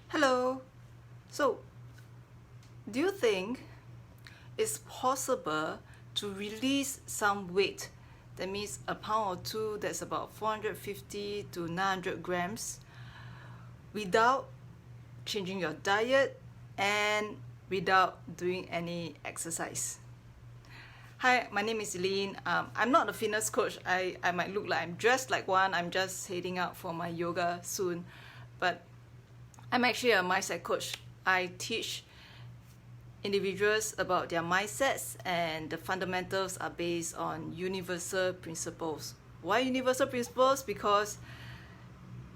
Hello. So, do you think it's possible to release some weight? That means a pound or two, that's about 450 to 900 grams, without changing your diet and without doing any exercise? Hi, my name is Eileen. I'm not a fitness coach. I might look like I'm dressed like one. I'm just heading out for my yoga soon. But I'm actually a mindset coach. I teach individuals about their mindsets, and the fundamentals are based on universal principles. Why universal principles? Because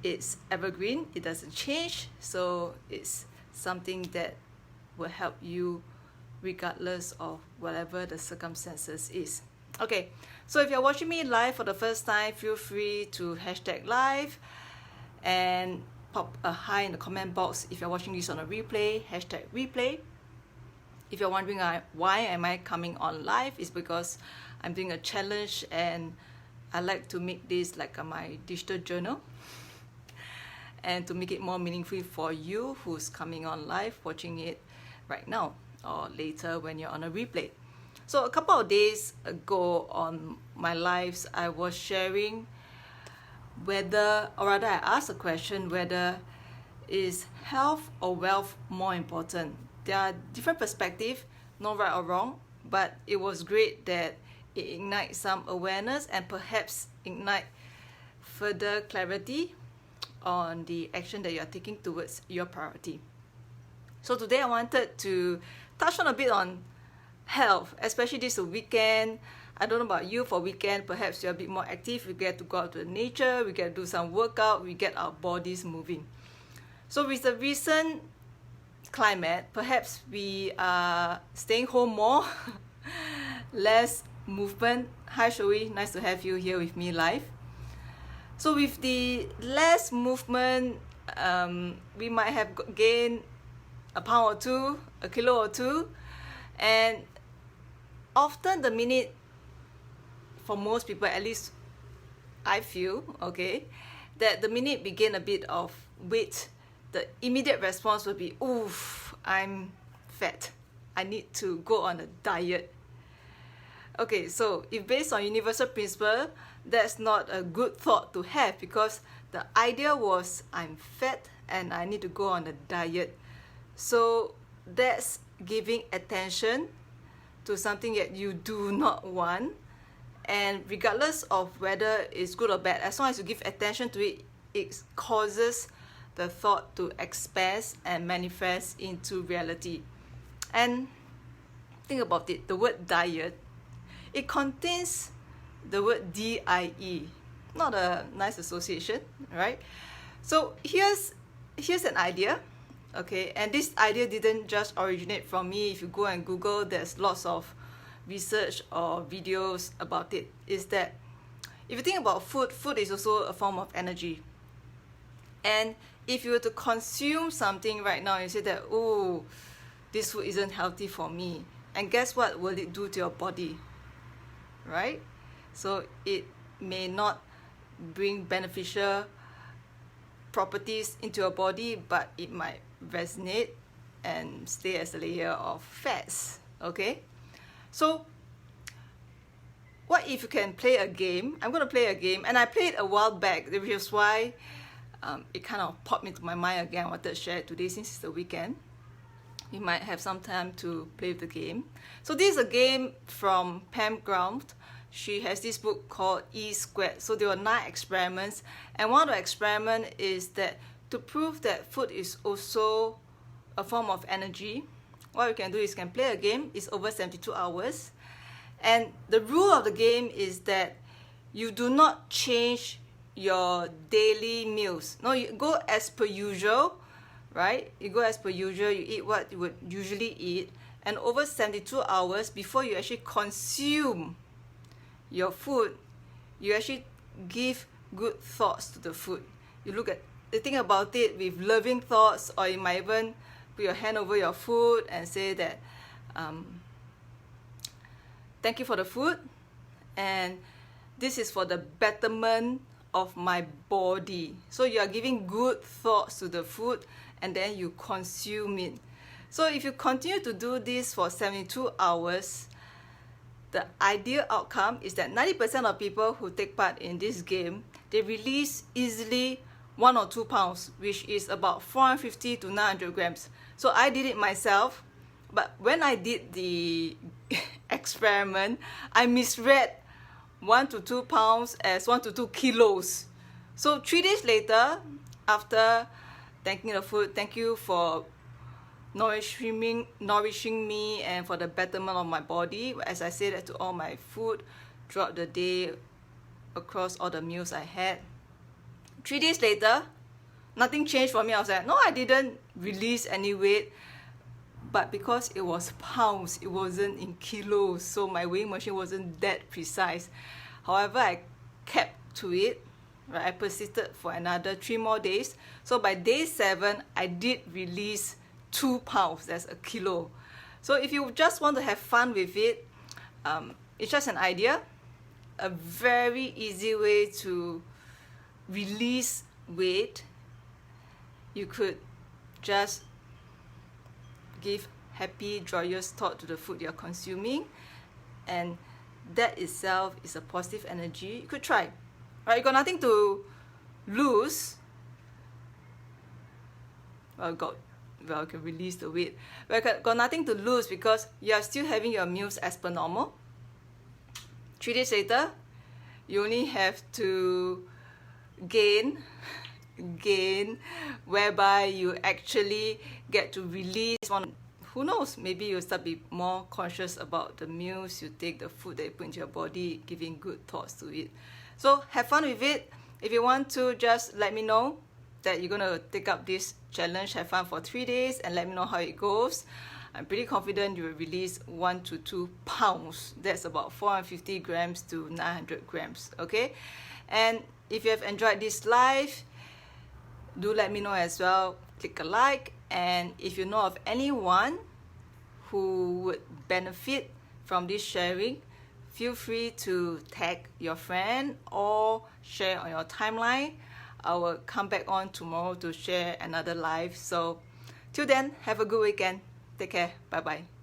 it's evergreen, it doesn't change, so it's something that will help you regardless of whatever the circumstances is. Okay, so if you're watching me live for the first time, feel free to hashtag live and pop a hi in the comment box. If you're watching this on a replay, hashtag replay. If you're wondering why am I coming on live, it's because I'm doing a challenge and I like to make this like my digital journal, and to make it more meaningful for you who's coming on live watching it right now or later when you're on a replay. So a couple of days ago on my lives, I was sharing whether, or rather I asked a question, whether is health or wealth more important? There are different perspectives, no right or wrong, but it was great that it ignites some awareness and perhaps ignite further clarity on the action that you are taking towards your priority. So today I wanted to touch on a bit on health, especially this weekend. I don't know about you, for weekend, perhaps you're a bit more active, we get to go out to the nature, we get to do some workout, we get our bodies moving. So with the recent climate, perhaps we are staying home more, less movement. Hi Shoei, nice to have you here with me live. So with the less movement, we might have gained a pound or two, a kilo or two, and often the minute, for most people, at least I feel, okay, that the minute we gain a bit of weight, the immediate response will be, oof, I'm fat, I need to go on a diet. Okay, so if based on universal principle, that's not a good thought to have, because the idea was I'm fat and I need to go on a diet. So that's giving attention to something that you do not want, and regardless of whether it's good or bad, as long as you give attention to it, it causes the thought to expand and manifest into reality. And think about it, the word diet, it contains the word D-I-E, not a nice association, right? So here's an idea, okay, and this idea didn't just originate from me. If you go and Google, there's lots of research or videos about it. Is that if you think about food is also a form of energy. And if you were to consume something right now, you say that, oh, this food isn't healthy for me, and guess what will it do to your body, right? So it may not bring beneficial properties into your body, but it might resonate and stay as a layer of fats, okay? So what if you can play a game? I'm going to play a game, and I played a while back, which is why it kind of popped into my mind again. I wanted to share it today since it's the weekend. You might have some time to play with the game. So this is a game from Pam Grant. She has this book called E Squared. So there were 9 experiments, and one of the experiments is that to prove that food is also a form of energy, what you can do is you can play a game. It's over 72 hours, and the rule of the game is that you do not change your daily meals. No, you go as per usual, right? You go as per usual, you eat what you would usually eat, and over 72 hours before you actually consume your food, you actually give good thoughts to the food. You think about it with loving thoughts, or you might even put your hand over your food and say that thank you for the food, and this is for the betterment of my body. So you are giving good thoughts to the food and then you consume it. So if you continue to do this for 72 hours, the ideal outcome is that 90% of people who take part in this game, they release easily 1 or 2 pounds, which is about 450 to 900 grams. So I did it myself, but when I did the experiment, I misread 1 to 2 pounds as 1 to 2 kilos. So 3 days later, after thanking the food, thank you for nourishing me and for the betterment of my body, as I say that to all my food throughout the day, across all the meals I had. 3 days later, nothing changed for me. I was like, no, I didn't release any weight. But because it was pounds, it wasn't in kilos, so my weighing machine wasn't that precise. However, I kept to it, right? I persisted for another 3 more days. So by day 7, I did release 2 pounds, that's a kilo. So if you just want to have fun with it, it's just an idea, a very easy way to release weight. You could just give happy, joyous thought to the food you're consuming, and that itself is a positive energy. You could try. Right? You got nothing to lose. Well, you can release the weight. But you got nothing to lose because you are still having your meals as per normal. 3 days later, you only have to gain, whereby you actually get to release one. Who knows, maybe you'll start to be more conscious about the meals you take, the food that you put into your body, giving good thoughts to it. So have fun with it. If you want to, just let me know that you're going to take up this challenge, have fun for 3 days, and let me know how it goes. I'm pretty confident you will release 1 to 2 pounds. That's about 450 grams to 900 grams, okay? And if you have enjoyed this live, do let me know as well. Click a like, and if you know of anyone who would benefit from this sharing, feel free to tag your friend or share on your timeline. I will come back on tomorrow to share another live. So till then, have a good weekend. Take care. Bye bye.